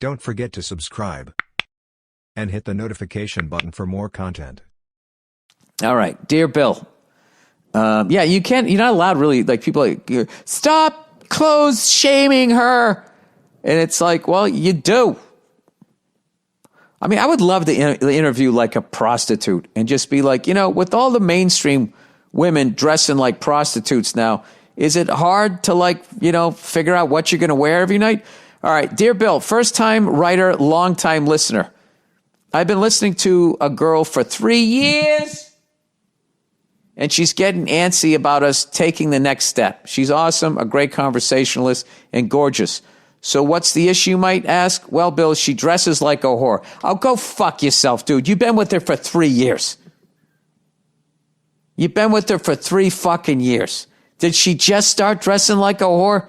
Don't forget to subscribe and hit the notification button for more content. All right, dear Bill. Yeah, you're not allowed really, like people like, stop clothes shaming her. And it's like, well, you do. I mean, I would love to interview like a prostitute and just be like, with all the mainstream women dressing like prostitutes now, is it hard to like, figure out what you're going to wear every night? All right, dear Bill, first time writer, long time listener. I've been listening to a girl for 3 years. And she's getting antsy about us taking the next step. She's awesome, a great conversationalist, and gorgeous. So what's the issue, you might ask? Well, Bill, she dresses like a whore. Oh, go fuck yourself, dude. You've been with her for 3 years. You've been with her for 3 fucking years. Did she just start dressing like a whore?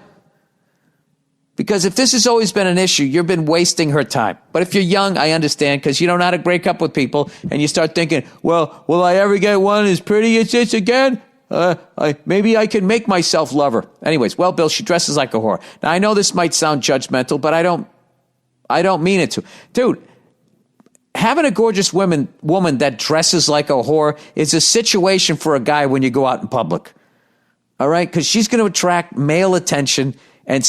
Because if this has always been an issue, you've been wasting her time. But if you're young, I understand, because you don't know how to break up with people, and you start thinking, well, will I ever get one as pretty as this again? Maybe I can make myself love her. Anyways, well, Bill, she dresses like a whore. Now, I know this might sound judgmental, but I don't mean it to. Dude, having a gorgeous woman that dresses like a whore is a situation for a guy when you go out in public. All right? Because she's going to attract male attention, and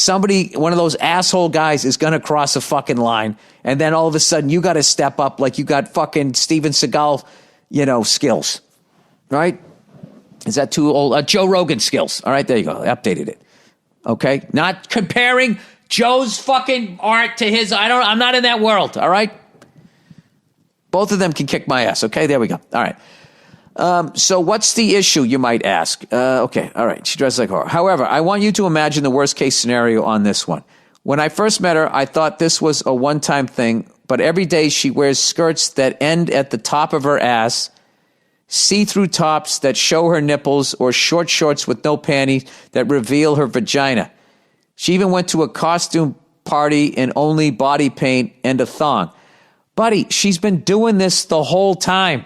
one of those asshole guys is going to cross a fucking line. And then all of a sudden you got to step up like you got fucking Steven Seagal, skills. Right? Is that too old? Joe Rogan skills. All right, there you go. I updated it. Okay? Not comparing Joe's fucking art to his. I'm not in that world. All right? Both of them can kick my ass. Okay? There we go. All right. So what's the issue, you might ask? Okay, all right. She dresses like a whore. However, I want you to imagine the worst case scenario on this one. When I first met her, I thought this was a one-time thing, but every day she wears skirts that end at the top of her ass, see-through tops that show her nipples, or short shorts with no panties that reveal her vagina. She even went to a costume party in only body paint and a thong. Buddy, she's been doing this the whole time.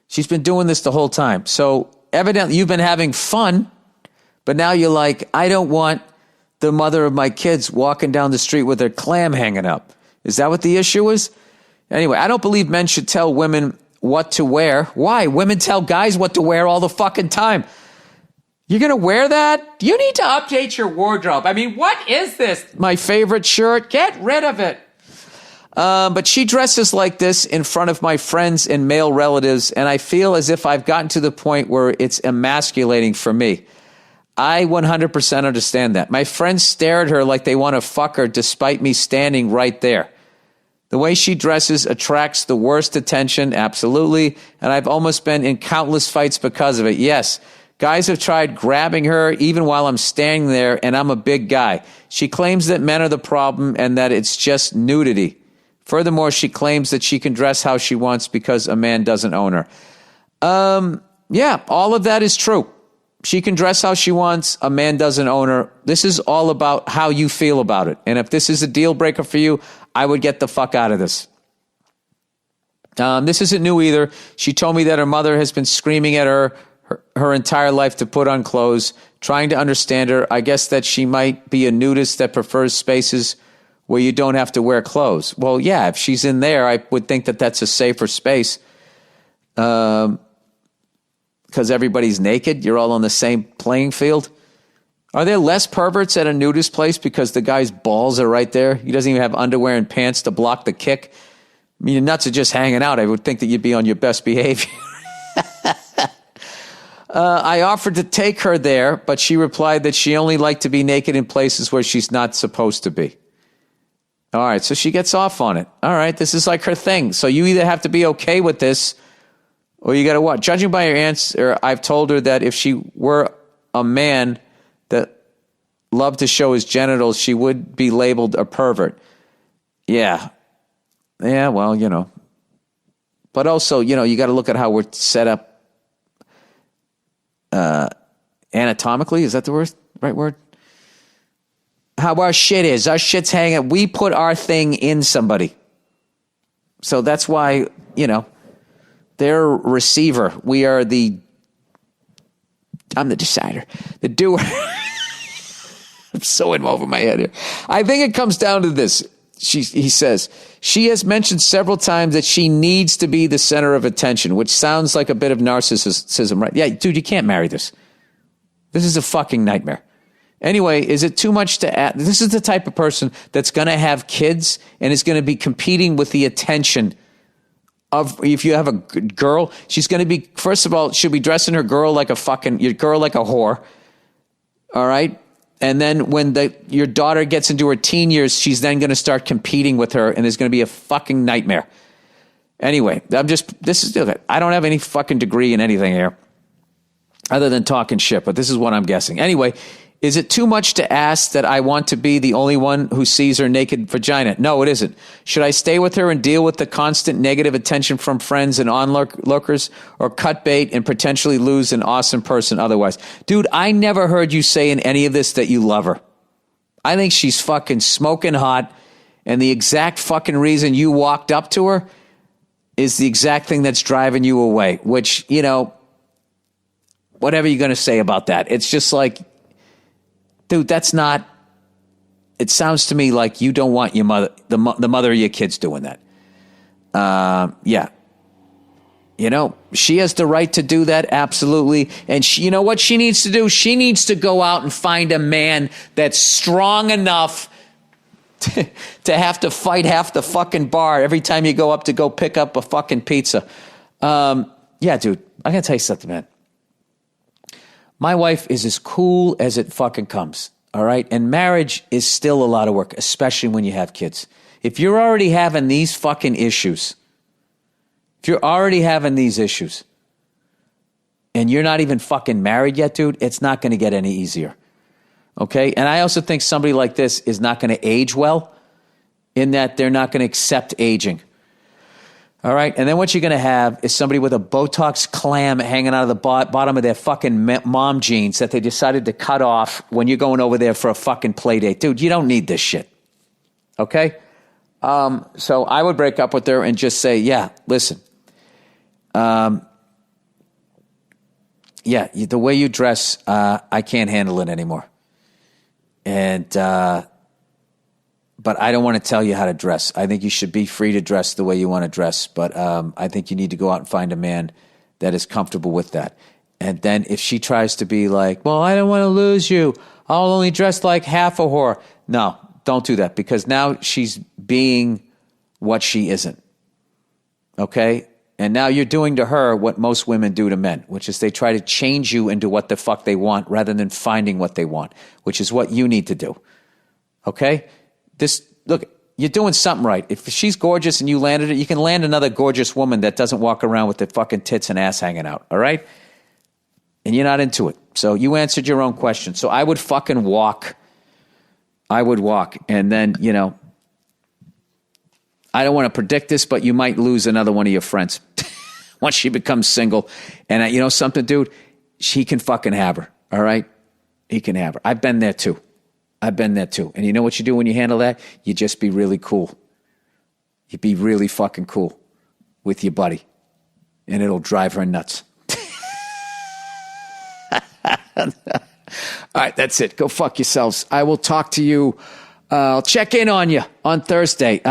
She's been doing this the whole time. So evidently you've been having fun, but now you're like, I don't want the mother of my kids walking down the street with her clam hanging up. Is that what the issue is? Anyway, I don't believe men should tell women what to wear. Why? Women tell guys what to wear all the fucking time. You're going to wear that? You need to update your wardrobe. I mean, what is this? My favorite shirt? Get rid of it. But she dresses like this in front of my friends and male relatives, and I feel as if I've gotten to the point where it's emasculating for me. I 100% understand that. My friends stare at her like they want to fuck her despite me standing right there. The way she dresses attracts the worst attention, absolutely, and I've almost been in countless fights because of it. Yes, guys have tried grabbing her even while I'm standing there, and I'm a big guy. She claims that men are the problem and that it's just nudity. Furthermore, she claims that she can dress how she wants because a man doesn't own her. Yeah, all of that is true. She can dress how she wants. A man doesn't own her. This is all about how you feel about it. And if this is a deal breaker for you, I would get the fuck out of this. This isn't new either. She told me that her mother has been screaming at her entire life to put on clothes, trying to understand her. I guess that she might be a nudist that prefers spaces where you don't have to wear clothes. Well, yeah, if she's in there, I would think that that's a safer space. Because everybody's naked. You're all on the same playing field. Are there less perverts at a nudist place because the guy's balls are right there? He doesn't even have underwear and pants to block the kick. I mean, your nuts are just hanging out. I would think that you'd be on your best behavior. I offered to take her there, but she replied that she only liked to be naked in places where she's not supposed to be. All right, so she gets off on it. All right, this is like her thing. So you either have to be okay with this or you got to what? Judging by your answer, I've told her that if she were a man that loved to show his genitals, she would be labeled a pervert. Yeah. Yeah, well, But also, you got to look at how we're set up anatomically. Is that the right word? How our shit is. Our shit's hanging. We put our thing in somebody. So that's why, they're a receiver. We are I'm the decider. The doer. I'm so in over my head here. I think it comes down to this. He says, she has mentioned several times that she needs to be the center of attention, which sounds like a bit of narcissism, right? Yeah, dude, you can't marry this. This is a fucking nightmare. Anyway, is it too much to add? This is the type of person that's going to have kids and is going to be competing with the attention of, if you have a girl, she's going to be, first of all, she'll be dressing your girl like a whore. All right. And then when your daughter gets into her teen years, she's then going to start competing with her, and it's going to be a fucking nightmare. Anyway, I don't have any fucking degree in anything here other than talking shit, but this is what I'm guessing. Anyway, is it too much to ask that I want to be the only one who sees her naked vagina? No, it isn't. Should I stay with her and deal with the constant negative attention from friends and onlookers, or cut bait and potentially lose an awesome person otherwise? Dude, I never heard you say in any of this that you love her. I think she's fucking smoking hot, and the exact fucking reason you walked up to her is the exact thing that's driving you away, which, whatever you're going to say about that. It's just like, dude, that's not, it sounds to me like you don't want your mother, the mother of your kids doing that. Yeah. She has the right to do that. Absolutely. And you know what she needs to do? She needs to go out and find a man that's strong enough to have to fight half the fucking bar every time you go up to go pick up a fucking pizza. Yeah, dude, I gotta tell you something, man. My wife is as cool as it fucking comes, all right? And marriage is still a lot of work, especially when you have kids. If you're already having these fucking issues, and you're not even fucking married yet, dude, it's not going to get any easier, okay? And I also think somebody like this is not going to age well, in that they're not going to accept aging. All right, and then what you're going to have is somebody with a Botox clam hanging out of the bottom of their fucking mom jeans that they decided to cut off when you're going over there for a fucking play date. Dude, you don't need this shit, okay? So I would break up with her and just say, yeah, listen, the way you dress, I can't handle it anymore. And but I don't want to tell you how to dress. I think you should be free to dress the way you want to dress. But I think you need to go out and find a man that is comfortable with that. And then if she tries to be like, well, I don't want to lose you, I'll only dress like half a whore. No, don't do that, because now she's being what she isn't. Okay? And now you're doing to her what most women do to men, which is they try to change you into what the fuck they want rather than finding what they want, which is what you need to do. Okay? Look, you're doing something right. If she's gorgeous and you landed it, you can land another gorgeous woman that doesn't walk around with the fucking tits and ass hanging out, all right? And you're not into it. So you answered your own question. So I would fucking walk. And then, I don't want to predict this, but you might lose another one of your friends once she becomes single. And you know something, dude? He can fucking have her, all right? He can have her. I've been there too. And you know what you do when you handle that? You just be really cool. You be really fucking cool with your buddy. And it'll drive her nuts. All right, that's it. Go fuck yourselves. I will talk to you. I'll check in on you on Thursday.